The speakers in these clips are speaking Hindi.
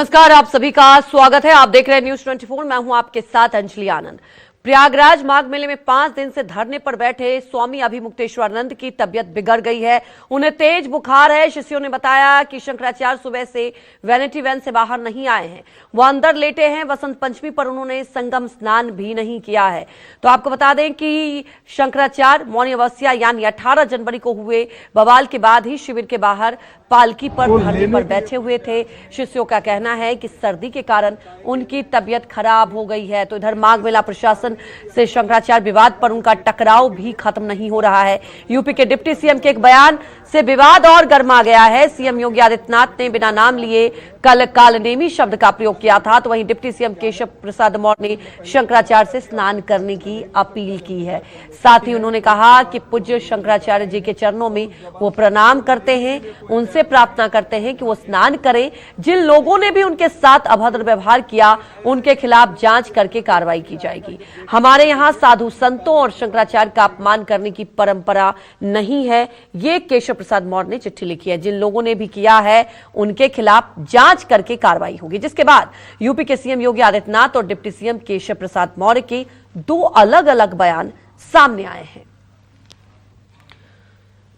नमस्कार, आप सभी का स्वागत है। आप देख रहे हैं न्यूज 24। मैं हूं आपके साथ अंजलि आनंद। प्रयागराज माघ मेले में 5 दिन से धरने पर बैठे स्वामी अभिमुक्तेश्वरानंद की तबियत बिगड़ गई है। उन्हें तेज बुखार है। शिष्यों ने बताया कि शंकराचार्य सुबह से वैनिटी वैन से बाहर नहीं आए हैं, वो अंदर लेटे हैं। वसंत पंचमी पर उन्होंने संगम स्नान भी नहीं किया है। तो आपको बता दें कि शंकराचार्य मौनी अमावस्या यानी 18 जनवरी को हुए बवाल के बाद ही शिविर के बाहर पालकी पर धरने पर बैठे हुए थे। शिष्यों का कहना है कि सर्दी के कारण उनकी तबियत खराब हो गई है। तो इधर माघ मेला प्रशासन से शंकराचार्य विवाद पर उनका टकराव भी खत्म नहीं हो रहा है। यूपी के डिप्टी सीएम के एक बयान से विवाद और गर्मा गया है। सीएम योगी आदित्यनाथ ने बिना नाम लिए कल कालनेमी शब्द का प्रयोग किया था, तो वहीं डिप्टी सीएम केशव प्रसाद मौर्य ने शंकराचार्य से स्नान करने की अपील की है। साथ ही उन्होंने कहा कि पूज्य शंकराचार्य जी के चरणों में वो प्रणाम करते हैं, उनसे प्रार्थना करते हैं कि वो स्नान करें। जिन लोगों ने भी उनके साथ अभद्र व्यवहार किया, उनके खिलाफ जांच करके कार्रवाई की जाएगी। हमारे यहाँ साधु संतों और शंकराचार्य का अपमान करने की परंपरा नहीं है, ये केशव प्रसाद मौर्य ने चिट्ठी लिखी है। जिन लोगों ने भी किया है उनके खिलाफ जांच करके कार्रवाई होगी। जिसके बाद यूपी के सीएम योगी आदित्यनाथ और डिप्टी सीएम केशव प्रसाद मौर्य के 2 अलग अलग बयान सामने आए हैं।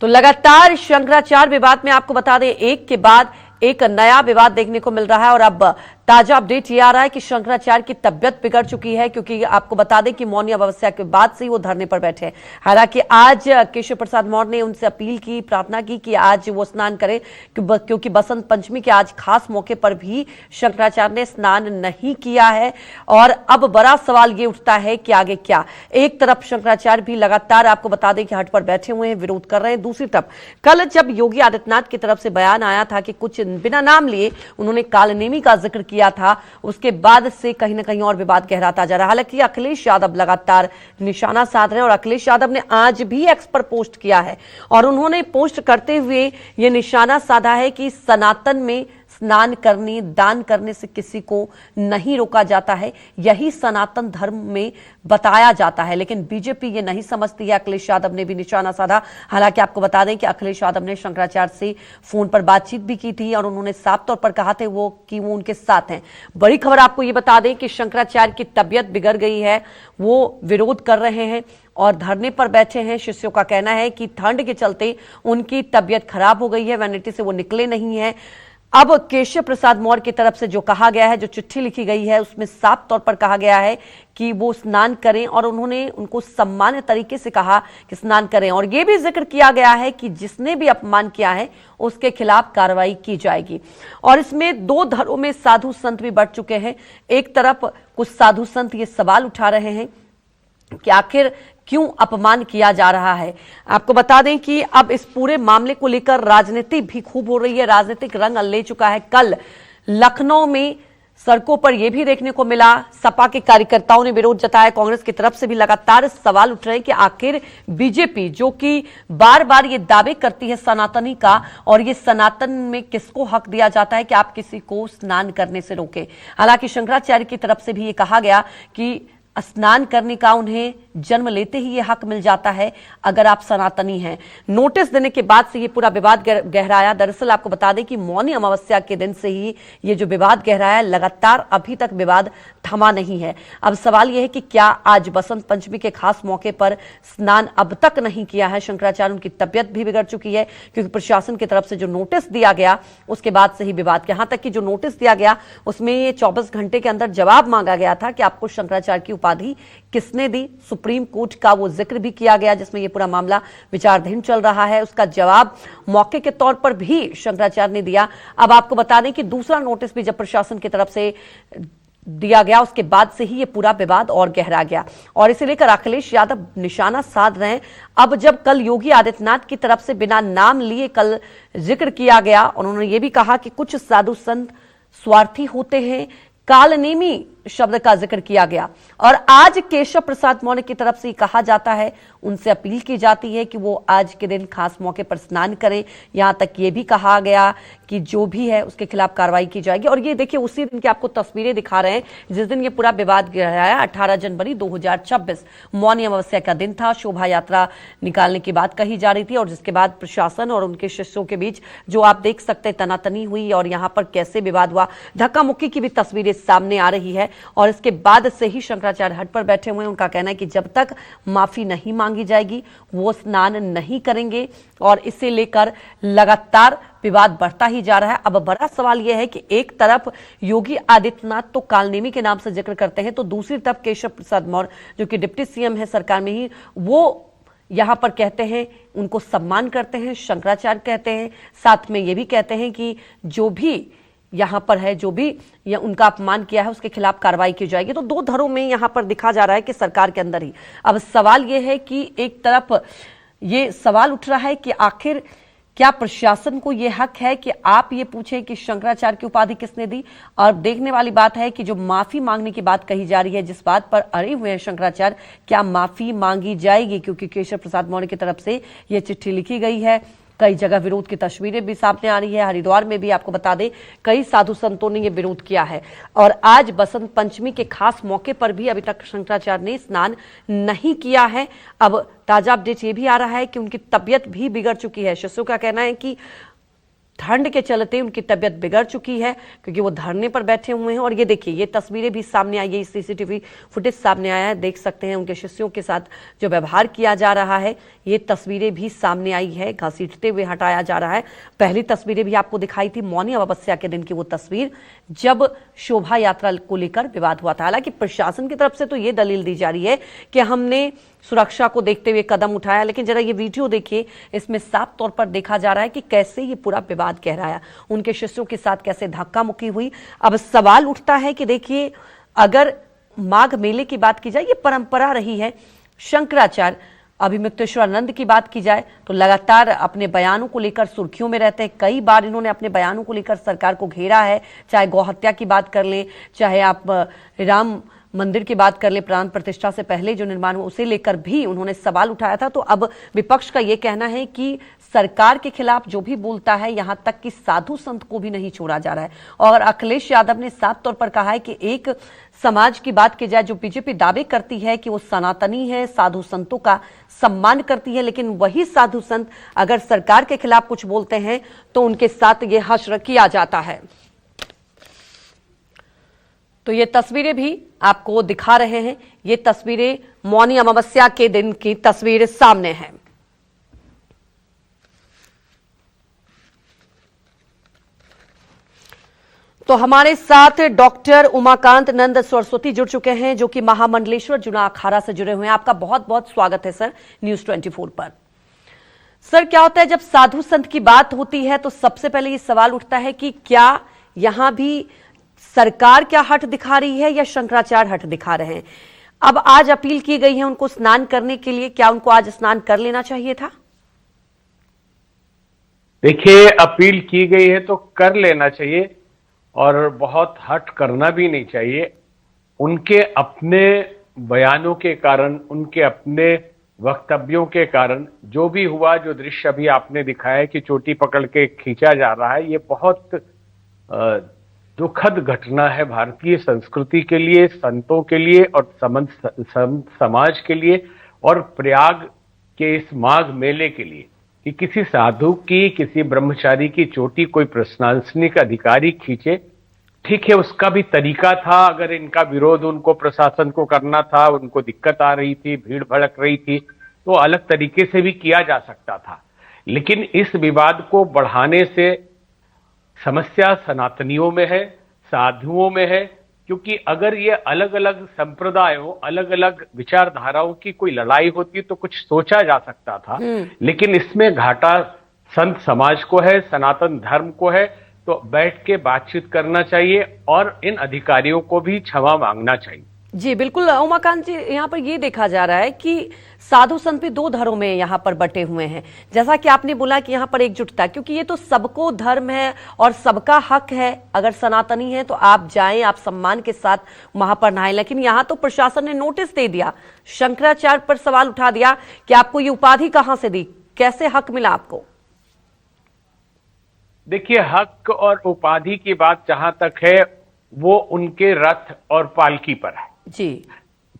तो लगातार शंकराचार्य विवाद में आपको बता दें, एक के बाद एक नया विवाद देखने को मिल रहा है। और अब ताजा अपडेट ये आ रहा है कि शंकराचार्य की तबियत बिगड़ चुकी है, क्योंकि आपको बता दें कि मौनी अमावस्या के बाद से ही वो धरने पर बैठे हैं। हालांकि आज केशव प्रसाद मौर्य ने उनसे अपील की, प्रार्थना की कि आज वो स्नान करें, क्योंकि बसंत पंचमी के आज खास मौके पर भी शंकराचार्य ने स्नान नहीं किया है। और अब बड़ा सवाल ये उठता है कि आगे क्या। एक तरफ शंकराचार्य भी लगातार आपको बता दें कि हट पर बैठे हुए हैं, विरोध कर रहे हैं। दूसरी तरफ कल जब योगी आदित्यनाथ की तरफ से बयान आया था कि कुछ बिना नाम लिए उन्होंने कालनेमी का जिक्र किया था, उसके बाद से कहीं ना कहीं और विवाद गहराता जा रहा है। हालांकि अखिलेश यादव लगातार निशाना साध रहे हैं और अखिलेश यादव ने आज भी एक्स पर पोस्ट किया है और उन्होंने पोस्ट करते हुए यह निशाना साधा है कि सनातन में स्नान करने, दान करने से किसी को नहीं रोका जाता है, यही सनातन धर्म में बताया जाता है। लेकिन बीजेपी ये नहीं समझती है। अखिलेश यादव ने भी निशाना साधा। हालांकि आपको बता दें कि अखिलेश यादव ने शंकराचार्य से फोन पर बातचीत भी की थी और उन्होंने साफ तौर पर कहा था कि वो उनके साथ हैं। बड़ी खबर आपको ये बता दें कि शंकराचार्य की तबियत बिगड़ गई है, वो विरोध कर रहे हैं और धरने पर बैठे हैं। शिष्यों का कहना है कि ठंड के चलते उनकी तबियत खराब हो गई है, वैनिटी से वो निकले नहीं है। अब केशव प्रसाद मौर्य की तरफ से जो कहा गया है, जो चिट्ठी लिखी गई है, उसमें साफ तौर पर कहा गया है कि वो स्नान करें और उन्होंने उनको सम्मान्य तरीके से कहा कि स्नान करें। और ये भी जिक्र किया गया है कि जिसने भी अपमान किया है उसके खिलाफ कार्रवाई की जाएगी। और इसमें 2 धड़ों में साधु संत भी बढ़ चुके हैं। एक तरफ कुछ साधु संत ये सवाल उठा रहे हैं कि आखिर क्यों अपमान किया जा रहा है। आपको बता दें कि अब इस पूरे मामले को लेकर राजनीति भी खूब हो रही है, राजनीतिक रंग ले चुका है। कल लखनऊ में सड़कों पर यह भी देखने को मिला, सपा के कार्यकर्ताओं ने विरोध जताया। कांग्रेस की तरफ से भी लगातार सवाल उठ रहे हैं कि आखिर बीजेपी जो कि बार बार ये दावे करती है सनातनी का, और ये सनातन में किसको हक दिया जाता है कि आप किसी को स्नान करने से रोकें। हालांकि शंकराचार्य की तरफ से भी ये कहा गया कि स्नान करने का उन्हें जन्म लेते ही ये हक मिल जाता है अगर आप सनातनी हैं। नोटिस देने के बाद से ये पूरा विवाद गहराया। दरअसल आपको बता दें कि मौनी अमावस्या के दिन से ही ये जो विवाद गहराया, लगातार अभी तक विवाद थमा नहीं है। अब सवाल यह है कि क्या आज बसंत पंचमी के खास मौके पर स्नान अब तक नहीं किया है शंकराचार्य, उनकी तबियत भी बिगड़ चुकी है, क्योंकि प्रशासन की तरफ से जो नोटिस दिया गया उसके बाद से ही विवाद। यहां तक कि जो नोटिस दिया गया उसमें ये 24 घंटे के अंदर जवाब मांगा गया था कि आपको शंकराचार्य की उपाधि किसने दी। सुप्रीम कोर्ट का वो जिक्र भी किया गया जिसमें ये पूरा मामला विचाराधीन चल रहा है। उसका जवाब मौके के तौर पर भी शंकराचार्य ने दिया। अब आपको बता दें कि दूसरा नोटिस भी जब प्रशासन की तरफ से दिया गया उसके बाद से ही ये पूरा विवाद और गहरा गया और इसे लेकर अखिलेश यादव निशाना साध रहे हैं। अब जब कल योगी आदित्यनाथ की तरफ से बिना नाम लिए कल जिक्र किया गया, उन्होंने ये भी कहा कि कुछ साधु संत स्वार्थी होते हैं, कालनेमी शब्द का जिक्र किया गया। और आज केशव प्रसाद मौर्य की तरफ से कहा जाता है, उनसे अपील की जाती है कि वो आज के दिन खास मौके पर स्नान करें। यहां तक ये भी कहा गया कि जो भी है उसके खिलाफ कार्रवाई की जाएगी। और ये देखिए उसी दिन की आपको तस्वीरें दिखा रहे हैं जिस दिन ये पूरा विवाद गहराया। 18 जनवरी 2026 मौनी अमावस्या का दिन था। शोभा यात्रा निकालने की बात कही जा रही थी और जिसके बाद प्रशासन और उनके शिष्यों के बीच जो आप देख सकते हैं तनातनी हुई और यहां पर कैसे विवाद हुआ, धक्का मुक्की की भी तस्वीरें सामने आ रही है। और इसके बाद से ही शंकराचार्य हट पर बैठे हुए हैं। उनका कहना है कि जब तक माफी नहीं मांगी जाएगी वो स्नान नहीं करेंगे और इसे लेकर लगातार विवाद बढ़ता ही जा रहा है। अब बड़ा सवाल यह है कि एक तरफ योगी आदित्यनाथ तो कालनेमी के नाम से जिक्र करते हैं, तो दूसरी तरफ केशव प्रसाद मौर्य जो कि डिप्टी सीएम है सरकार में ही, वो यहां पर कहते हैं उनको सम्मान करते हैं, शंकराचार्य कहते हैं, साथ में ये भी कहते हैं कि जो भी यहां पर है, जो भी या उनका अपमान किया है उसके खिलाफ कार्रवाई की जाएगी। तो दो धड़ों में यहां पर दिखा जा रहा है कि सरकार के अंदर ही अब सवाल यह है कि एक तरफ ये सवाल उठ रहा है कि आखिर क्या प्रशासन को यह हक है कि आप ये पूछें कि शंकराचार्य की उपाधि किसने दी। और देखने वाली बात है कि जो माफी मांगने की बात कही जा रही है, जिस बात पर अड़े हुए हैं शंकराचार्य, क्या माफी मांगी जाएगी? क्योंकि केशव प्रसाद मौर्य की तरफ से यह चिट्ठी लिखी गई है। कई जगह विरोध की तस्वीरें भी सामने आ रही है। हरिद्वार में भी आपको बता दें कई साधु संतों ने यह विरोध किया है। और आज बसंत पंचमी के खास मौके पर भी अभी तक शंकराचार्य ने स्नान नहीं किया है। अब ताजा अपडेट ये भी आ रहा है कि उनकी तबीयत भी बिगड़ चुकी है। शिष्यों का कहना है कि ठंड के चलते उनकी तबीयत बिगड़ चुकी है क्योंकि वो धरने पर बैठे हुए हैं। और ये देखिए ये तस्वीरें भी सामने आई है, सीसीटीवी फुटेज सामने आया है, देख सकते हैं उनके शिष्यों के साथ जो व्यवहार किया जा रहा है। ये तस्वीरें भी सामने आई है, घसीटते हुए हटाया जा रहा है। पहली तस्वीरें भी आपको दिखाई थी मौनी अमावस्या के दिन की, वो तस्वीर जब शोभा यात्रा को लेकर विवाद हुआ था। हालांकि प्रशासन की तरफ से तो ये दलील दी जा रही है कि हमने सुरक्षा को देखते हुए कदम उठाया, लेकिन जरा ये वीडियो देखिए, इसमें साफ तौर पर देखा जा रहा है कि कैसे ये पूरा विवाद गहराया, उनके शिष्यों के साथ कैसे धक्का मुक्की हुई। अब सवाल उठता है कि देखिए अगर माघ मेले की बात की जाए, ये परंपरा रही है। शंकराचार्य अभिमुक्तेश्वरानंद की बात की जाए तो लगातार अपने बयानों को लेकर सुर्खियों में रहते हैं। कई बार इन्होंने अपने बयानों को लेकर सरकार को घेरा है, चाहे गौ हत्या की बात कर लें, चाहे आप राम मंदिर की बात कर ले, प्राण प्रतिष्ठा से पहले जो निर्माण हुआ उसे लेकर भी उन्होंने सवाल उठाया था। तो अब विपक्ष का यह कहना है कि सरकार के खिलाफ जो भी बोलता है, यहां तक कि साधु संत को भी नहीं छोड़ा जा रहा है। और अखिलेश यादव ने साफ तौर पर कहा है कि एक समाज की बात की जाए, जो बीजेपी दावे करती है कि वो सनातनी है, साधु संतों का सम्मान करती है, लेकिन वही साधु संत अगर सरकार के खिलाफ कुछ बोलते हैं तो उनके साथ ये हश्र किया जाता है। तो ये तस्वीरें भी आपको दिखा रहे हैं। ये तस्वीरें मौनी अमावस्या के दिन की तस्वीर सामने है। तो हमारे साथ डॉक्टर उमाकांत नंद सरस्वती जुड़ चुके हैं, जो कि महामंडलेश्वर जुना अखाड़ा से जुड़े हुए हैं। आपका बहुत बहुत स्वागत है सर न्यूज़ 24 पर। सर क्या होता है जब साधु संत की बात होती है तो सबसे पहले ये सवाल उठता है कि क्या यहां भी सरकार क्या हट दिखा रही है या शंकराचार्य हट दिखा रहे हैं? अब आज अपील की गई है उनको स्नान करने के लिए, क्या उनको आज स्नान कर लेना चाहिए था? देखिए अपील की गई है तो कर लेना चाहिए और बहुत हट करना भी नहीं चाहिए। उनके अपने बयानों के कारण, उनके अपने वक्तव्यों के कारण जो भी हुआ, जो दृश्य अभी आपने दिखाया कि चोटी पकड़ के खींचा जा रहा है, ये बहुत दुखद घटना है भारतीय संस्कृति के लिए, संतों के लिए और समाज के लिए और प्रयाग के इस माघ मेले के लिए कि किसी साधु की, किसी ब्रह्मचारी की चोटी कोई प्रशासनिक अधिकारी खींचे। ठीक है, उसका भी तरीका था। अगर इनका विरोध उनको प्रशासन को करना था, उनको दिक्कत आ रही थी, भीड़ भड़क रही थी, तो अलग तरीके से भी किया जा सकता था। लेकिन इस विवाद को बढ़ाने से समस्या सनातनियों में है, साधुओं में है, क्योंकि अगर ये अलग अलग संप्रदायों, अलग अलग विचारधाराओं की कोई लड़ाई होती तो कुछ सोचा जा सकता था। लेकिन इसमें घाटा संत समाज को है, सनातन धर्म को है। तो बैठ के बातचीत करना चाहिए और इन अधिकारियों को भी क्षमा मांगना चाहिए। जी बिल्कुल उमाकांत जी, यहाँ पर ये देखा जा रहा है कि साधु संत भी दो धर्मों में यहाँ पर बटे हुए हैं। जैसा कि आपने बोला कि यहाँ पर एकजुटता, क्योंकि ये तो सबको धर्म है और सबका हक है। अगर सनातनी है तो आप जाएं, आप सम्मान के साथ वहां पर नहाएं। लेकिन यहाँ तो प्रशासन ने नोटिस दे दिया, शंकराचार्य पर सवाल उठा दिया कि आपको ये उपाधि कहां से दी, कैसे हक मिला आपको? देखिए, हक और उपाधि की बात जहां तक है वो उनके रथ और पालकी पर है जी।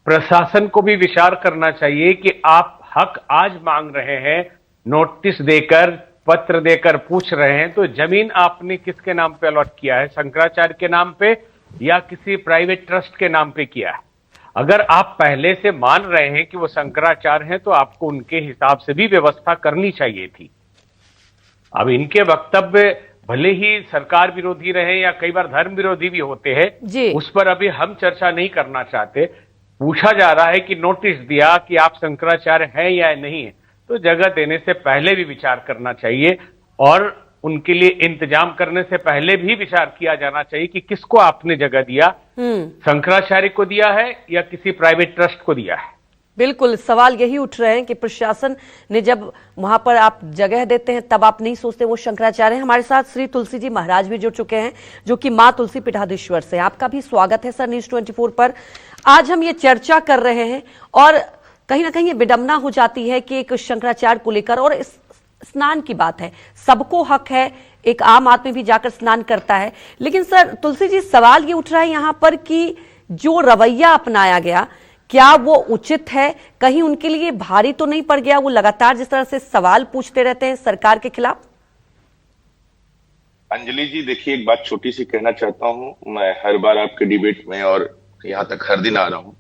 प्रशासन को भी विचार करना चाहिए कि आप हक आज मांग रहे हैं, नोटिस देकर, पत्र देकर पूछ रहे हैं, तो जमीन आपने किसके नाम पे अलॉट किया है? शंकराचार्य के नाम पे या किसी प्राइवेट ट्रस्ट के नाम पे किया है? अगर आप पहले से मान रहे हैं कि वो शंकराचार्य हैं तो आपको उनके हिसाब से भी व्यवस्था करनी चाहिए थी। अब इनके वक्तव्य भले ही सरकार विरोधी रहे या कई बार धर्म विरोधी भी होते हैं, उस पर अभी हम चर्चा नहीं करना चाहते। पूछा जा रहा है कि नोटिस दिया कि आप शंकराचार्य हैं या नहीं है, तो जगह देने से पहले भी विचार करना चाहिए और उनके लिए इंतजाम करने से पहले भी विचार किया जाना चाहिए कि किसको आपने जगह दिया, शंकराचार्य को दिया है या किसी प्राइवेट ट्रस्ट को दिया है। बिल्कुल सवाल यही उठ रहे हैं कि प्रशासन ने जब वहां पर आप जगह देते हैं तब आप नहीं सोचते वो शंकराचार्य हैं। हमारे साथ श्री तुलसी जी महाराज भी जुड़ चुके हैं, जो कि मां तुलसी पीठाधीश्वर से। आपका भी स्वागत है सर न्यूज़ 24 पर। आज हम ये चर्चा कर रहे हैं और कहीं ना कहीं ये विडंबना हो जाती है कि एक शंकराचार्य को लेकर, और इस स्नान की बात है, सबको हक है, एक आम आदमी भी जाकर स्नान करता है। लेकिन सर तुलसी जी, सवाल ये उठ रहा है यहाँ पर कि जो रवैया अपनाया गया, क्या वो उचित है? कहीं उनके लिए भारी तो नहीं पड़ गया वो लगातार जिस तरह से सवाल पूछते रहते हैं सरकार के खिलाफ? अंजलि जी, देखिए, एक बात छोटी सी कहना चाहता हूं। मैं हर बार आपके डिबेट में और यहाँ तक हर दिन आ रहा हूं।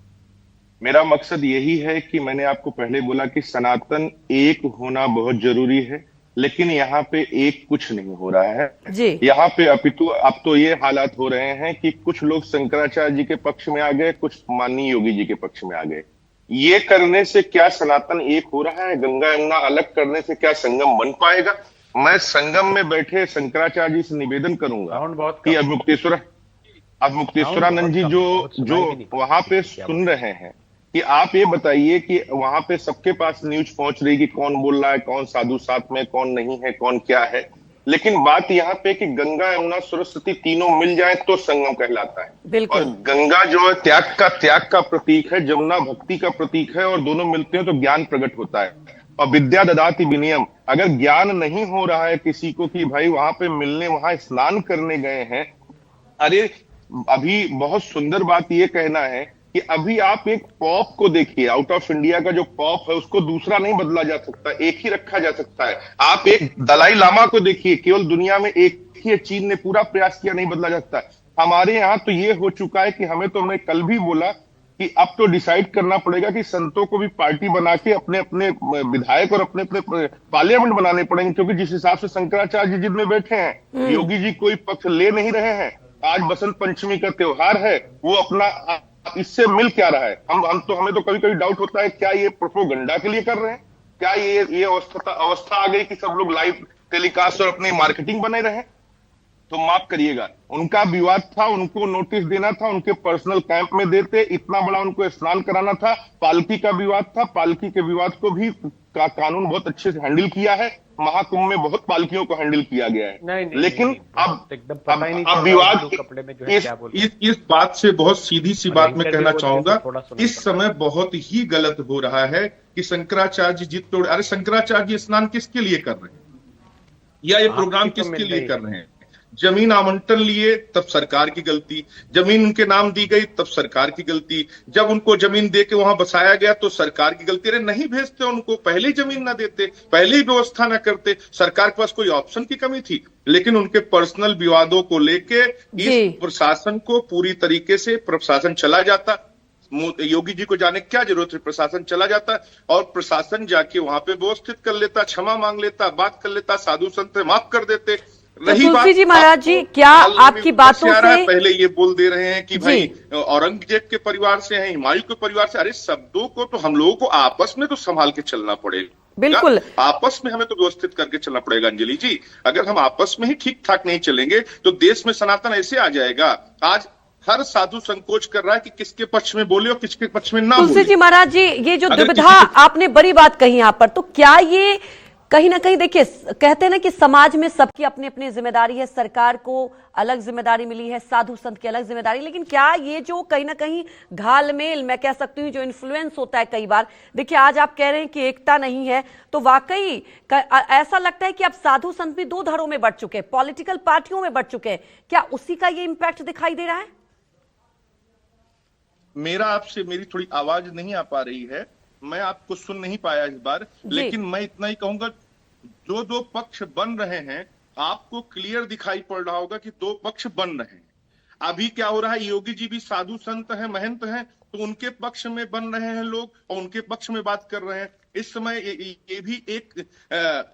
मेरा मकसद यही है कि मैंने आपको पहले बोला कि सनातन एक होना बहुत जरूरी है, लेकिन यहाँ पे एक कुछ नहीं हो रहा है जी। यहाँ पे अपितु अब तो ये हालात हो रहे हैं कि कुछ लोग शंकराचार्य जी के पक्ष में आ गए, कुछ माननीय योगी जी के पक्ष में आ गए। ये करने से क्या सनातन एक हो रहा है? गंगा यमुना अलग करने से क्या संगम बन पाएगा? मैं संगम में बैठे शंकराचार्य जी से निवेदन करूंगा कि अब मुक्तेश्वरानंद जी जो वहां पे सुन रहे हैं, कि आप ये बताइए कि वहां पे सबके पास न्यूज पहुंच रही कि कौन बोल रहा है, कौन साधु साथ में, कौन नहीं है, कौन क्या है। लेकिन बात यहाँ पे कि गंगा यमुना सरस्वती तीनों मिल जाए तो संगम कहलाता है। और गंगा जो है त्याग का प्रतीक है, जमुना भक्ति का प्रतीक है, और दोनों मिलते हैं तो ज्ञान प्रकट होता है। और विद्या ददाति विनयम, अगर ज्ञान नहीं हो रहा है किसी को कि भाई वहां पे मिलने, वहां स्नान करने गए हैं, अरे अभी बहुत सुंदर बात ये कहना है कि अभी आप एक पॉप को देखिए, आउट ऑफ इंडिया का जो पॉप है उसको दूसरा नहीं बदला जा सकता, एक ही रखा जा सकता है। आप एक दलाई लामा को देखिए, केवल दुनिया में एक ही, चीन ने पूरा प्रयास किया, नहीं बदला जा सकता। हमारे यहाँ तो ये हो चुका है कि हमें तो, मैं कल भी बोला कि अब तो डिसाइड करना पड़ेगा कि संतों को भी पार्टी बना के अपने अपने विधायक और अपने अपने पार्लियामेंट बनाने पड़ेंगे, क्योंकि जिस हिसाब से शंकराचार्य जी जिनमें बैठे हैं, योगी जी कोई पक्ष ले नहीं रहे हैं। आज बसंत पंचमी का त्योहार है, वो अपना इससे मिल क्या रहा है? हमें तो कभी कभी डाउट होता है, क्या ये प्रोपोगंडा के लिए कर रहे हैं? क्या ये अवस्था आ गई कि सब लोग लाइव टेलीकास्ट और अपनी मार्केटिंग बने रहे? तो माफ करिएगा, उनका विवाद था, उनको नोटिस देना था, उनके पर्सनल कैंप में देते, इतना बड़ा उनको स्नान कराना था। पालकी का विवाद था, पालकी के विवाद को भी कानून बहुत अच्छे से हैंडल किया है। महाकुंभ में बहुत पालकियों को हैंडल किया गया है। लेकिन अब विवाद इस बात से बहुत सीधी सी बात मैं कहना चाहूंगा, इस समय बहुत ही गलत हो रहा है कि शंकराचार्य जी जिद तोड़, अरे शंकराचार्य जी स्नान किसके लिए कर रहे हैं, या ये प्रोग्राम किसके लिए कर रहे हैं? जमीन आवंटन लिए तब सरकार की गलती, जमीन उनके नाम दी गई तब सरकार की गलती, जब उनको जमीन दे के वहां बसाया गया तो सरकार की गलती। अरे नहीं भेजते उनको, पहले ही जमीन ना देते, पहले ही व्यवस्था ना करते। सरकार के पास कोई ऑप्शन की कमी थी? लेकिन उनके पर्सनल विवादों को लेके इस प्रशासन को पूरी तरीके से प्रशासन चला जाता। योगी जी को जाने क्या जरूरत है, प्रशासन चला जाता और प्रशासन जाके वहां पे व्यवस्थित कर लेता, क्षमा मांग लेता, बात कर लेता, साधु संत माफ कर देते। रही बात जी महाराज जी, क्या आपकी बातों से पहले ये बोल दे रहे हैं कि भाई औरंगजेब के परिवार से हैं, हुमायूं के परिवार से, अरे शब्दों को तो हम लोगों को आपस में तो संभाल के चलना पड़ेगा। बिल्कुल, आपस में हमें तो व्यवस्थित करके चलना पड़ेगा अंजलि जी। अगर हम आपस में ही ठीक ठाक नहीं चलेंगे तो देश में सनातन ऐसे आ जाएगा। आज हर साधु संकोच कर रहा है कि किसके पक्ष में बोले और किसके पक्ष में ना तुलसी बोले। जी महाराज जी, ये जो अगर दुविधा आपने बड़ी बात कही यहाँ पर, तो क्या ये कहीं ना कहीं, देखिए कहते हैं ना कि समाज में सबकी अपनी अपनी जिम्मेदारी है, सरकार को अलग जिम्मेदारी मिली है, साधु संत की अलग जिम्मेदारी, लेकिन क्या ये जो कहीं ना कहीं घालमेल, मैं कह सकती हूँ, जो इन्फ्लुएंस होता है कई बार, देखिए आज आप कह रहे हैं कि एकता नहीं है, तो वाकई ऐसा लगता है कि अब साधु संत भी दो धड़ों में बढ़ चुके हैं, पॉलिटिकल पार्टियों में बढ़ चुके हैं, क्या उसी का ये इंपैक्ट दिखाई दे रहा है? मेरा आपसे, मेरी थोड़ी आवाज नहीं आ पा रही है, मैं आपको सुन नहीं पाया इस बार, लेकिन मैं इतना ही कहूंगा, जो दो पक्ष बन रहे हैं, आपको क्लियर दिखाई पड़ रहा होगा कि दो पक्ष बन रहे हैं। अभी क्या हो रहा है, योगी जी भी साधु संत हैं, महंत हैं, तो उनके पक्ष में बन रहे हैं लोग और उनके पक्ष में बात कर रहे हैं। इस समय ये भी एक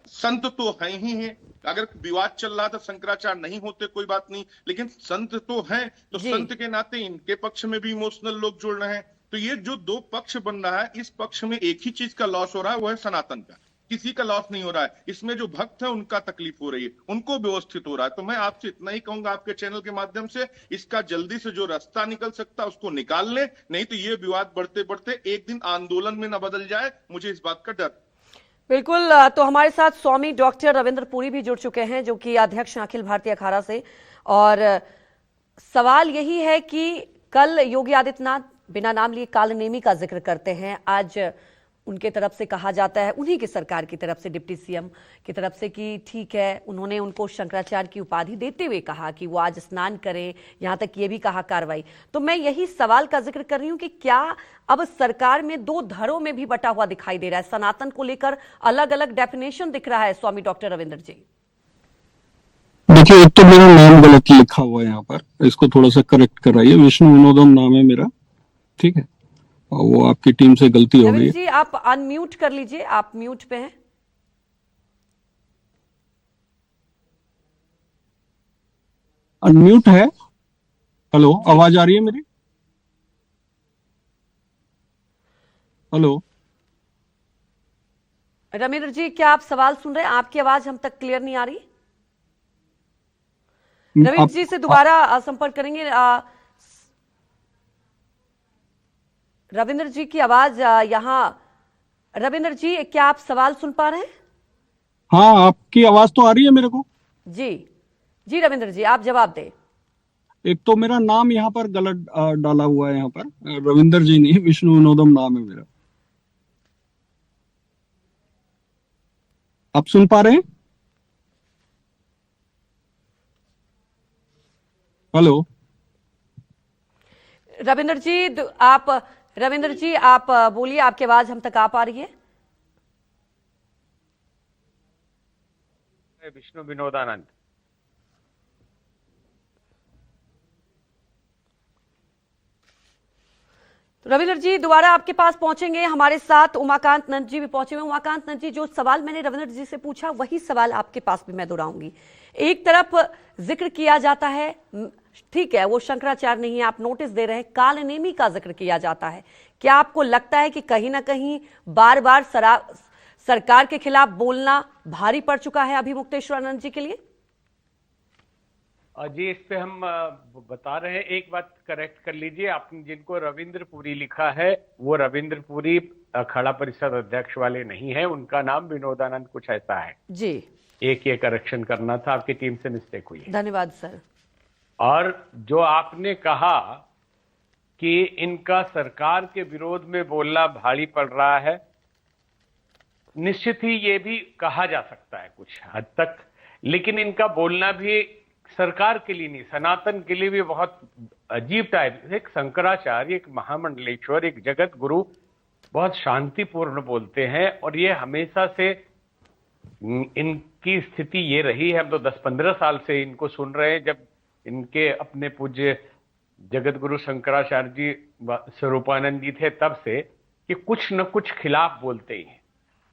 संत तो है ही है। अगर विवाद चल रहा था, शंकराचार्य नहीं होते कोई बात नहीं, लेकिन संत तो हैं, तो संत के नाते इनके पक्ष में भी इमोशनल लोग जुड़ रहे हैं। तो ये जो दो पक्ष बन रहा है, इस पक्ष में एक ही चीज का लॉस हो रहा है, वो है सनातन का, किसी का लॉस नहीं हो रहा है। इसमें जो भक्त है उनका तकलीफ हो रही है, उनको व्यवस्थित हो रहा है। तो मैं आपसे इतना ही कहूंगा, आपके चैनल के माध्यम से, इसका जल्दी से जो रास्ता निकल सकता है उसको निकाल ले, नहीं तो ये विवाद बढ़ते बढ़ते एक दिन आंदोलन में न बदल जाए, मुझे इस बात का डर। बिल्कुल, तो हमारे साथ स्वामी डॉक्टर रविंद्र पुरी भी जुड़ चुके हैं, जो कि अध्यक्ष हैं अखिल भारतीय अखाड़ा से, और सवाल यही है कि कल योगी आदित्यनाथ बिना नाम लिए कालनेमी का जिक्र करते हैं। आज उनके तरफ से कहा जाता है, उन्हीं की सरकार की तरफ से, डिप्टी सीएम की तरफ से, कि ठीक है, उन्होंने उनको शंकराचार्य की उपाधि देते हुए कहा कि वो आज स्नान करें, यहां तक ये भी कहा कार्रवाई। तो मैं यही सवाल का जिक्र कर रही हूं कि क्या अब सरकार में दो धड़ों में भी बटा हुआ दिखाई दे रहा है, सनातन को लेकर अलग अलग डेफिनेशन दिख रहा है? स्वामी डॉक्टर रविंद्र जी, देखिए, एक तो मेरा नाम गलत लिखा हुआ है यहाँ पर, इसको थोड़ा सा करेक्ट कराइए। विष्णु विनोदम नाम है मेरा, ठीक है, और वो आपकी टीम से गलती हो गई। जी आप अनम्यूट कर लीजिए, आप म्यूट पे हैं। अनम्यूट है। हेलो, आवाज आ रही है मेरी? हेलो रविंद्र जी, क्या आप सवाल सुन रहे हैं? आपकी आवाज हम तक क्लियर नहीं आ रही। रविंद्र जी से दोबारा संपर्क करेंगे। रविंद्र जी की आवाज यहाँ, रविंद्र जी क्या आप सवाल सुन पा रहे हैं? हाँ, आपकी आवाज तो आ रही है मेरे को। जी जी रविंद्र जी, आप जवाब दें। एक तो मेरा नाम यहाँ पर गलत डाला हुआ है, यहाँ पर रविंद्र जी नहीं, विष्णु विनोदम नाम है मेरा। आप सुन पा रहे हैं? हेलो रविंद्र जी आप बोलिए, आपकी आवाज हम तक आ पा रही है? विष्णु विनोदानंद। रविंद्र जी दोबारा आपके पास पहुंचेंगे। हमारे साथ उमाकांत नंद जी भी पहुंचे हुए। उमाकांत नंद जी, जो सवाल मैंने रविंद्र जी से पूछा, वही सवाल आपके पास भी मैं दोहराऊंगी। एक तरफ जिक्र किया जाता है, ठीक है, वो शंकराचार्य नहीं है, आप नोटिस दे रहे हैं, कालनेमी का जिक्र किया जाता है। क्या आपको लगता है कि कहीं ना कहीं बार बार सरकार के खिलाफ बोलना भारी पड़ चुका है अभी मुक्तेश्वरानंद जी के लिए? जी, इस पे हम बता रहे हैं, एक बात करेक्ट कर लीजिए, आपने जिनको रविंद्र पुरी लिखा है, वो रविंद्र पुरी अखाड़ा परिषद अध्यक्ष वाले नहीं है, उनका नाम विनोदानंद कुछ ऐसा है जी। एक ये करेक्शन करना था, आपकी टीम से मिस्टेक हुई है। धन्यवाद सर। और जो आपने कहा कि इनका सरकार के विरोध में बोलना भारी पड़ रहा है, निश्चित ही ये भी कहा जा सकता है कुछ हद तक, लेकिन इनका बोलना भी सरकार के लिए नहीं, सनातन के लिए भी बहुत अजीब टाइप। एक शंकराचार्य, एक महामंडलेश्वर, एक जगत गुरु बहुत शांतिपूर्ण बोलते हैं, और ये हमेशा से इनकी स्थिति ये रही है। हम तो 10-15 साल से इनको सुन रहे हैं, जब इनके अपने पूज्य जगत गुरु शंकराचार्य जी स्वरूपानंद जी थे, तब से कि कुछ न कुछ खिलाफ बोलते ही हैं।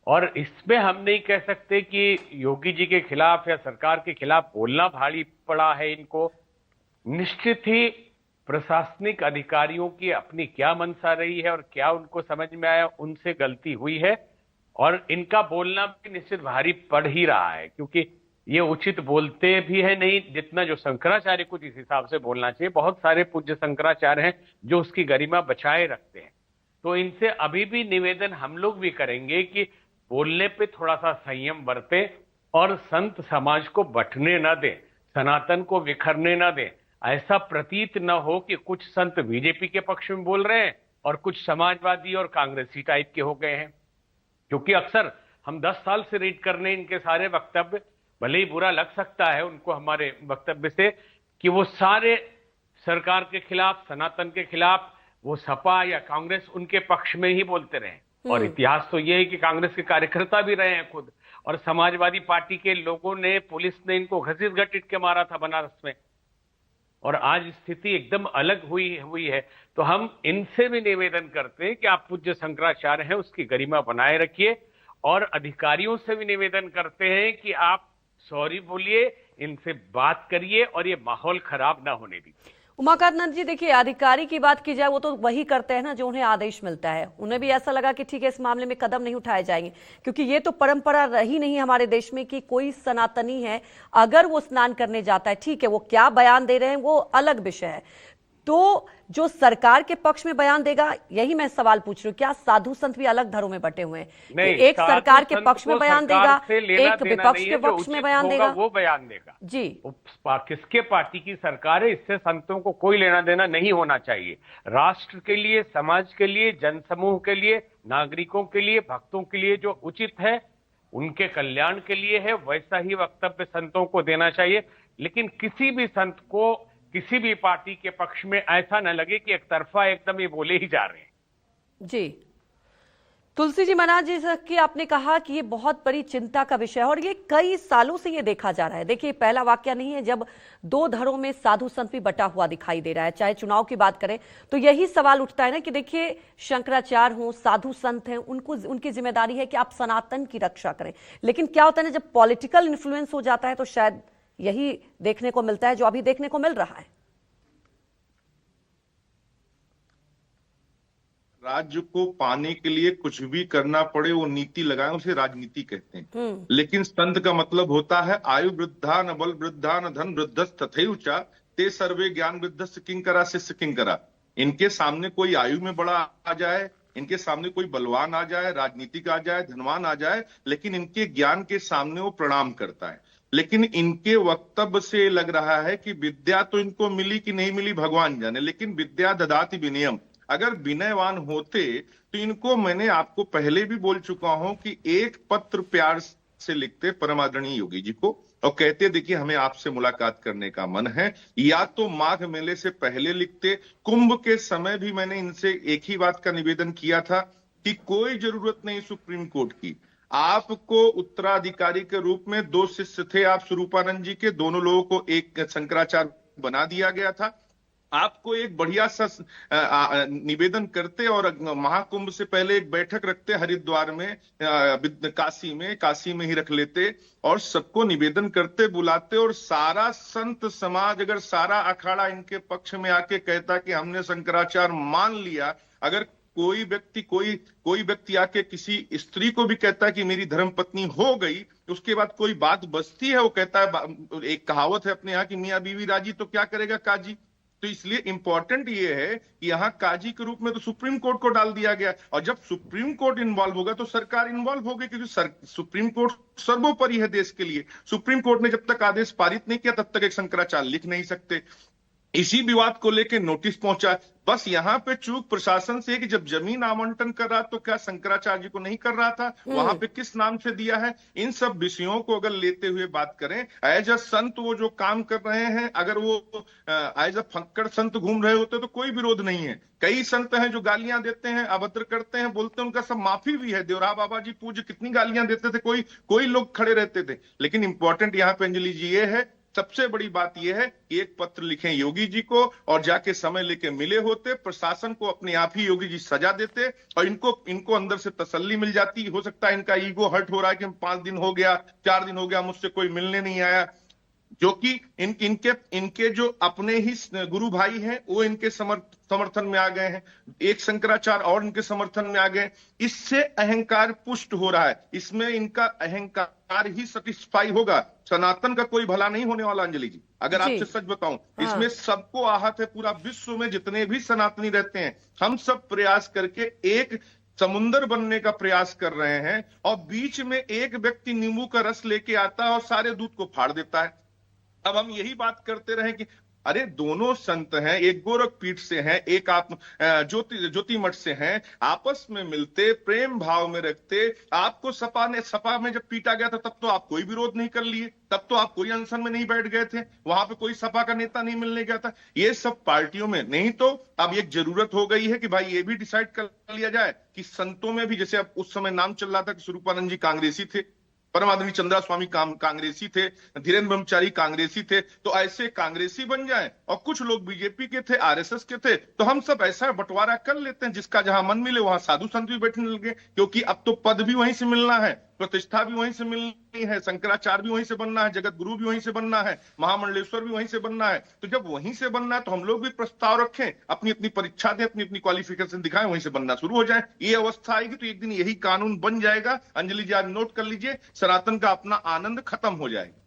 और इसमें हम नहीं कह सकते कि योगी जी के खिलाफ या सरकार के खिलाफ बोलना भारी पड़ा है इनको। निश्चित ही प्रशासनिक अधिकारियों की अपनी क्या मंशा रही है और क्या उनको समझ में आया, उनसे गलती हुई है, और इनका बोलना भी निश्चित भारी पड़ ही रहा है, क्योंकि ये उचित बोलते भी है नहीं, जितना जो शंकराचार्य को जिस हिसाब से बोलना चाहिए। बहुत सारे पूज्य शंकराचार्य हैं जो उसकी गरिमा बचाए रखते हैं। तो इनसे अभी भी निवेदन हम लोग भी करेंगे कि बोलने पे थोड़ा सा संयम बरतें और संत समाज को बंटने ना दें, सनातन को बिखरने ना दें। ऐसा प्रतीत न हो कि कुछ संत बीजेपी के पक्ष में बोल रहे हैं और कुछ समाजवादी और कांग्रेसी टाइप के हो गए हैं। क्योंकि अक्सर हम 10 साल से रीड कर रहे हैं इनके सारे वक्तव्य, भले ही बुरा लग सकता है उनको हमारे वक्तव्य से कि वो सारे सरकार के खिलाफ, सनातन के खिलाफ, वो सपा या कांग्रेस उनके पक्ष में ही बोलते रहे। और इतिहास तो ये है कि कांग्रेस के कार्यकर्ता भी रहे हैं खुद, और समाजवादी पार्टी के लोगों ने, पुलिस ने इनको घसीट घसीट के मारा था बनारस में। और आज स्थिति एकदम अलग हुई है। तो हम इनसे भी निवेदन करते हैं कि आप पूज्य शंकराचार्य हैं, उसकी गरिमा बनाए रखिए। और अधिकारियों से भी निवेदन करते हैं कि आप सॉरी बोलिए, इनसे बात करिए और ये माहौल खराब ना होने दीजिए। उमाकांत जी, देखिए, अधिकारी की बात की जाए वो तो वही करते हैं ना जो उन्हें आदेश मिलता है। उन्हें भी ऐसा लगा कि ठीक है, इस मामले में कदम नहीं उठाए जाएंगे, क्योंकि ये तो परंपरा रही नहीं हमारे देश में कि कोई सनातनी है अगर वो स्नान करने जाता है, ठीक है, वो क्या बयान दे रहे हैं वो अलग विषय है, तो जो सरकार के पक्ष में बयान देगा, यही मैं सवाल पूछ रही हूँ, क्या साधु संत भी अलग धड़ों में बटे हुए हैं? नहीं, एक सरकार के पक्ष में बयान देगा, एक विपक्ष के पक्ष में बयान देगा, वो बयान देगा जी। किसके पार्टी की सरकार है, इससे संतों को कोई लेना देना नहीं होना चाहिए। राष्ट्र के लिए, समाज के लिए, जनसमूह के लिए, नागरिकों के लिए, भक्तों के लिए जो उचित है, उनके कल्याण के लिए है, वैसा ही वक्तव्य संतों को देना चाहिए। लेकिन किसी भी संत को किसी भी पार्टी के पक्ष में ऐसा न लगे कि एक तरफा एकदम ये बोले ही जा रहे हैं। जी, तुलसी जी महाराज, जैसा कि आपने कहा कि ये बहुत बड़ी चिंता का विषय है और ये कई सालों से ये देखा जा रहा है। देखिए, पहला वाकया नहीं है जब 2 धड़ों में साधु संत भी बटा हुआ दिखाई दे रहा है। चाहे चुनाव की बात करें तो यही सवाल उठता है ना कि देखिए, शंकराचार्य हों, साधु संत हैं, उनकी जिम्मेदारी है कि आप सनातन की रक्षा करें। लेकिन क्या होता है ना, जब पॉलिटिकल इन्फ्लुएंस हो जाता है तो शायद यही देखने को मिलता है जो अभी देखने को मिल रहा है। राज्य को पाने के लिए कुछ भी करना पड़े, वो नीति लगाए, उसे राजनीति कहते हैं। लेकिन संत का मतलब होता है आयु वृद्धा न बल वृद्धा न धन वृद्धस् तथैवच ते सर्वे ज्ञान वृद्धस् किंकरा शिष्य किंकरा। इनके सामने कोई आयु में बड़ा आ जाए, इनके सामने कोई बलवान आ जाए, राजनीतिक आ जाए, धनवान आ जाए, लेकिन इनके ज्ञान के सामने वो प्रणाम करता है। लेकिन इनके वक्तव्य से लग रहा है कि विद्या तो इनको मिली कि नहीं मिली भगवान जाने, लेकिन विद्या ददाति विनयम। अगर विनयवान होते तो इनको, मैंने आपको पहले भी बोल चुका हूं कि एक पत्र प्यार से लिखते परम आदरणीय योगी जी को और कहते देखिए हमें आपसे मुलाकात करने का मन है, या तो माघ मेले से पहले लिखते। कुंभ के समय भी मैंने इनसे एक ही बात का निवेदन किया था कि कोई जरूरत नहीं सुप्रीम कोर्ट की, आपको उत्तराधिकारी के रूप में 2 शिष्य थे आप स्वरूपानंद जी के, दोनों लोगों को एक शंकराचार्य बना दिया गया था। आपको एक बढ़िया सा निवेदन करते और महाकुंभ से पहले एक बैठक रखते हरिद्वार में, काशी में ही रख लेते और सबको निवेदन करते, बुलाते, और सारा संत समाज, अगर सारा अखाड़ा इनके पक्ष में आके कहता कि हमने शंकराचार्य मान लिया। अगर कोई व्यक्ति आके किसी स्त्री को भी कहता है कि मेरी धर्मपत्नी हो गई, उसके बाद कोई बात बचती है, वो कहता है, एक कहावत है अपने यहाँ की मियां बीवी राजी तो क्या करेगा काजी। तो इसलिए इंपॉर्टेंट ये है कि यहाँ काजी के रूप में तो सुप्रीम कोर्ट को डाल दिया गया, और जब सुप्रीम कोर्ट इन्वॉल्व होगा तो सरकार इन्वॉल्व होगी, क्योंकि सुप्रीम कोर्ट सर्वोपरि है देश के लिए। सुप्रीम कोर्ट ने जब तक आदेश पारित नहीं किया तब तक एक शंकराचार्य लिख नहीं सकते। इसी विवाद को लेकर नोटिस पहुंचा। बस यहाँ पे चूक प्रशासन से कि जब जमीन आवंटन कर रहा तो क्या शंकराचार्य जी को नहीं कर रहा था, वहां पे किस नाम से दिया है। इन सब विषयों को अगर लेते हुए बात करें, एज अ संत वो जो काम कर रहे हैं, अगर वो एज अ फक्कड़ संत घूम रहे होते तो कोई विरोध नहीं है। कई संत हैं जो गालियां देते हैं, अभद्र करते हैं, बोलते हैं, उनका सब माफी भी है। देवरा बाबा जी पूज्य कितनी गालियां देते थे, कोई लोग खड़े रहते थे। लेकिन इंपॉर्टेंट यहाँ पे अंजलि जी ये है, सबसे बड़ी बात यह है कि एक पत्र लिखें योगी जी को और जाके समय लेके मिले होते, प्रशासन को अपने आप ही योगी जी सजा देते और इनको अंदर से तसल्ली मिल जाती। हो सकता है इनका ईगो हर्ट हो रहा है कि 5 दिन हो गया, 4 दिन हो गया, मुझसे कोई मिलने नहीं आया। जो कि इनके जो अपने ही गुरु भाई हैं वो इनके समर्थन में आ गए हैं, एक शंकराचार्य और इनके समर्थन में आ गए। इससे अहंकार पुष्ट हो रहा है, इसमें इनका अहंकार ही सेटिस्फाई होगा, सनातन का कोई भला नहीं होने वाला। अंजलि जी, अगर आपसे सच बताऊं, इसमें सबको आहत है, पूरा विश्व में जितने भी सनातनी रहते हैं, हम सब प्रयास करके एक समुंदर बनने का प्रयास कर रहे हैं, और बीच में एक व्यक्ति नींबू का रस लेके आता है और सारे दूध को फाड़ देता है। अब हम यही बात करते रहे कि अरे दोनों संत हैं, एक गोरखपीठ से हैं, एक आप ज्योति मठ से हैं, आपस में मिलते प्रेम भाव में रखते। आपको सपा में जब पीटा गया था तब तो आप कोई विरोध नहीं कर लिए, तब तो आप कोई अनशन में नहीं बैठ गए थे, वहां पे कोई सपा का नेता नहीं मिलने गया था। ये सब पार्टियों में नहीं, तो अब एक जरूरत हो गई है कि भाई ये भी डिसाइड कर लिया जाए कि संतों में भी, जैसे अब उस समय नाम चल रहा था कि स्वरूपानंद जी कांग्रेसी थे, परम आदरणीय चंद्रा स्वामी कांग्रेसी थे, धीरेन्द्र ब्रह्मचारी कांग्रेसी थे, तो ऐसे कांग्रेसी बन जाएं, और कुछ लोग बीजेपी के थे, आरएसएस के थे, तो हम सब ऐसा बंटवारा कर लेते हैं, जिसका जहां मन मिले वहां साधु संत भी बैठने लगे, क्योंकि अब तो पद भी वहीं से मिलना है, प्रतिष्ठा भी वहीं से मिलनी है, शंकराचार्य भी वहीं से बनना है, जगत गुरु भी वहीं से बनना है, महामंडलेश्वर भी वहीं से बनना है। तो जब वहीं से बनना है तो हम लोग भी प्रस्ताव रखें, अपनी अपनी परीक्षा दें, अपनी अपनी क्वालिफिकेशन दिखाएं, वहीं से बनना शुरू हो जाए। ये अवस्था आएगी तो एक दिन यही कानून बन जाएगा। अंजलि जी, आज नोट कर लीजिए, सनातन का अपना आनंद खत्म हो जाएगा।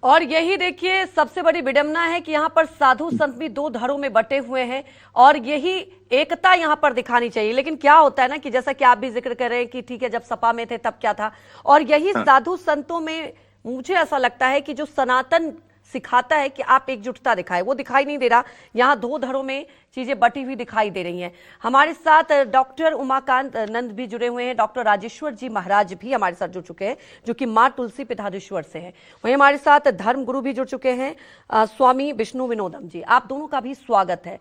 और यही देखिए सबसे बड़ी विडंबना है कि यहाँ पर साधु संत भी दो धड़ों में बटे हुए हैं, और यही एकता यहाँ पर दिखानी चाहिए। लेकिन क्या होता है ना कि जैसा कि आप भी जिक्र कर रहे हैं कि ठीक है, जब सपा में थे तब क्या था, और यही साधु संतों में मुझे ऐसा लगता है कि जो सनातन सिखाता है कि आप एकजुटता दिखाए, वो दिखाई नहीं दे रहा। यहाँ दो धड़ों में चीजें बटी हुई दिखाई दे रही हैं। हमारे साथ डॉक्टर उमाकांत नंद भी जुड़े हुए हैं, डॉक्टर राजेश्वर जी महाराज भी हमारे साथ जुड़ चुके हैं, जो कि मां तुलसी पिताधीश्वर से हैं। वहीं हमारे साथ धर्म गुरु भी जुड़ चुके हैं, स्वामी विष्णु विनोदम जी। आप दोनों का भी स्वागत है।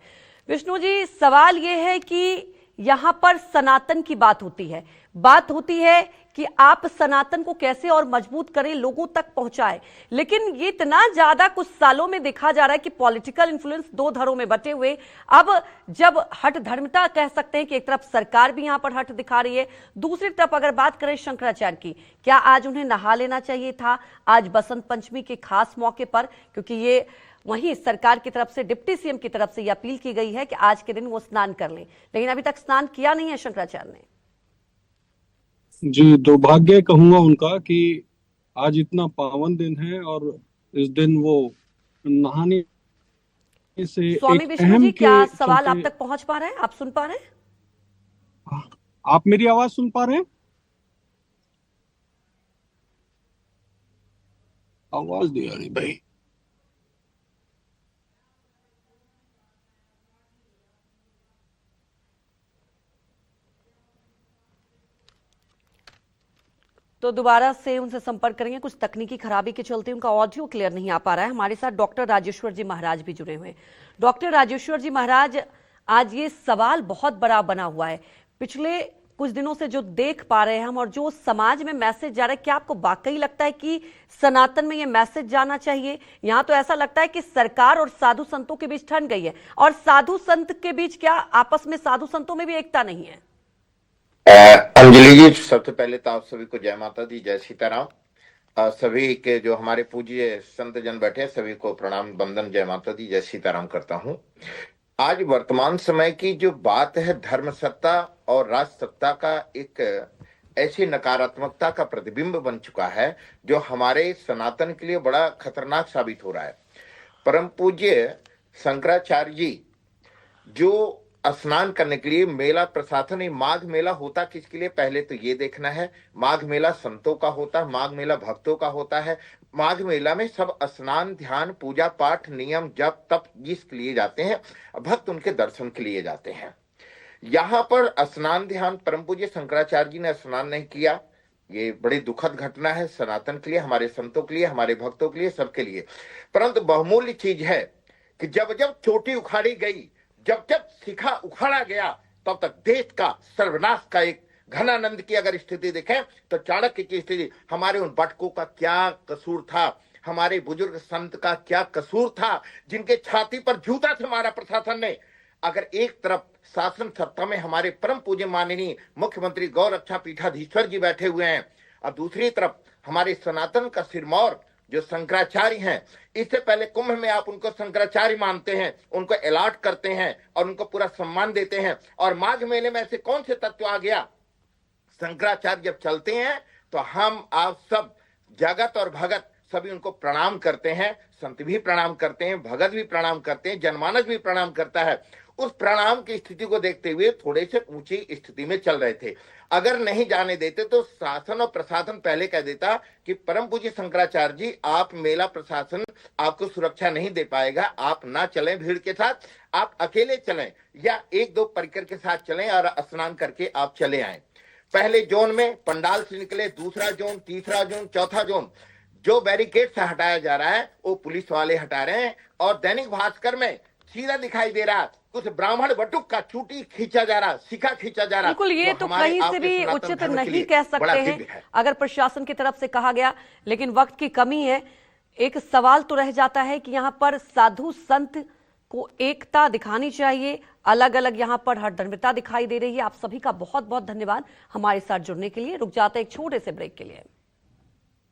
विष्णु जी, सवाल ये है कि यहां पर सनातन की बात होती है कि आप सनातन को कैसे और मजबूत करें, लोगों तक पहुंचाएं, लेकिन ये इतना ज्यादा कुछ सालों में देखा जा रहा है कि पॉलिटिकल इन्फ्लुएंस दो धड़ों में बटे हुए, अब जब हट धर्मता कह सकते हैं कि एक तरफ सरकार भी यहां पर हट दिखा रही है, दूसरी तरफ अगर बात करें शंकराचार्य की, क्या आज उन्हें नहा लेना चाहिए था, आज बसंत पंचमी के खास मौके पर, क्योंकि ये वहीं सरकार की तरफ से, डिप्टी सीएम की तरफ से यह अपील की गई है कि आज के दिन वो स्नान कर लें, लेकिन अभी तक स्नान किया नहीं है शंकराचार्य ने। जी, दुर्भाग्य कहूंगा उनका कि आज इतना पावन दिन है और इस दिन वो नहाने से स्वामी एक विष्णु जी, अहम क्या के सवाल आप चलते। तक पहुंच पा रहे हैं, आप सुन पा रहे हैं? आप मेरी आवाज सुन पा रहे हैं? आवाज नहीं आ रही भाई। तो दोबारा से उनसे संपर्क करेंगे, कुछ तकनीकी खराबी के चलते उनका ऑडियो क्लियर नहीं आ पा रहा है। हमारे साथ डॉक्टर राजेश्वर जी महाराज भी जुड़े हुए हैं। डॉक्टर राजेश्वर जी महाराज, आज ये सवाल बहुत बड़ा बना हुआ है, पिछले कुछ दिनों से जो देख पा रहे हैं हम, और जो समाज में मैसेज जा रहा है, क्या आपको वाकई लगता है कि सनातन में ये मैसेज जाना चाहिए? यहाँ तो ऐसा लगता है कि सरकार और साधु संतों के बीच ठन गई है, और साधु संत के बीच क्या आपस में साधु संतों में भी एकता नहीं है? अंजलि जी, सबसे पहले तो आप सभी को जय माता दी, जय सीताराम। सभी के जो हमारे पूज्य संत जन बैठे हैं सभी को प्रणाम, वंदन, जय माता दी, जय सीताराम करता हूं। आज वर्तमान समय की जो बात है, धर्म सत्ता और राज सत्ता का एक ऐसी नकारात्मकता का प्रतिबिंब बन चुका है जो हमारे सनातन के लिए बड़ा खतरनाक साबित हो रहा है। परम पूज्य शंकराचार्य जी जो स्नान करने के लिए मेला प्रशासन, माघ मेला होता किसके लिए, पहले तो ये देखना है। माघ मेला संतों का होता है, माघ मेला भक्तों का होता है। माघ मेला में सब स्नान, ध्यान, पूजा पाठ, नियम, जप, तप जिसके लिए जाते हैं, भक्त उनके दर्शन के लिए जाते हैं। यहाँ पर स्नान ध्यान परम पूज्य शंकराचार्य जी ने स्नान नहीं किया, ये बड़ी दुखद घटना है सनातन के लिए, हमारे संतों के लिए, हमारे भक्तों के लिए, सबके लिए। परंतु बहुमूल्य चीज है कि जब जब चोटी उखाड़ी गई, जब जब शिखा उखाड़ा गया, तब तक देश का सर्वनाश का एक घनानंद की अगर स्थिति देखें तो चाणक्य की स्थिति, हमारे उन बटकों का क्या कसूर था, हमारे बुजुर्ग संत का क्या कसूर था, जिनके छाती पर जूता से मारा प्रशासन ने। अगर एक तरफ शासन सत्ता में हमारे परम पूज्य माननीय मुख्यमंत्री गौ रक्षा पीठाधीश्वर जी बैठे हुए हैं, और दूसरी तरफ हमारे सनातन का सिरमौर जो शंकराचार्य हैं, इससे पहले कुंभ में आप उनको शंकराचार्य मानते हैं, उनको अलॉट करते हैं और उनको पूरा सम्मान देते हैं। और माघ मेले में ऐसे कौन से तत्व आ गया, शंकराचार्य जब चलते हैं तो हम आप सब जगत और भगत सभी उनको प्रणाम करते हैं, संत भी प्रणाम करते हैं, भगत भी प्रणाम करते हैं, जनमानस भी प्रणाम करता है। उस प्रणाम की स्थिति को देखते हुए थोड़े से ऊंची स्थिति में चल रहे थे। अगर नहीं जाने देते तो शासन और प्रशासन पहले कह देता कि परम पूज्य शंकराचार्य जी, आप मेला प्रशासन आपको सुरक्षा नहीं दे पाएगा, आप ना चलें भीड़ के साथ, आप अकेले चलें या एक दो परिकर के साथ चलें और स्नान करके आप चले आए। पहले जोन में पंडाल से निकले, दूसरा जोन, तीसरा जोन, चौथा जोन, जो बैरिकेड से हटाया जा रहा है वो पुलिस वाले हटा रहे हैं। और दैनिक भास्कर में सीधा दिखाई दे रहा, कुछ ब्राह्मण बटुक का चूटी खींचा जा रहा, शिखा खींचा जा रहा। बिल्कुल, ये तो कहीं से भी उचित नहीं कह सकते हैं अगर प्रशासन की तरफ से कहा गया, लेकिन वक्त की कमी है। एक सवाल तो रह जाता है कि यहाँ पर साधु संत को एकता दिखानी चाहिए, अलग अलग यहाँ पर हठधर्मिता दिखाई दे रही है। आप सभी का बहुत बहुत धन्यवाद हमारे साथ जुड़ने के लिए। रुक जाते हैं एक छोटे से ब्रेक के लिए।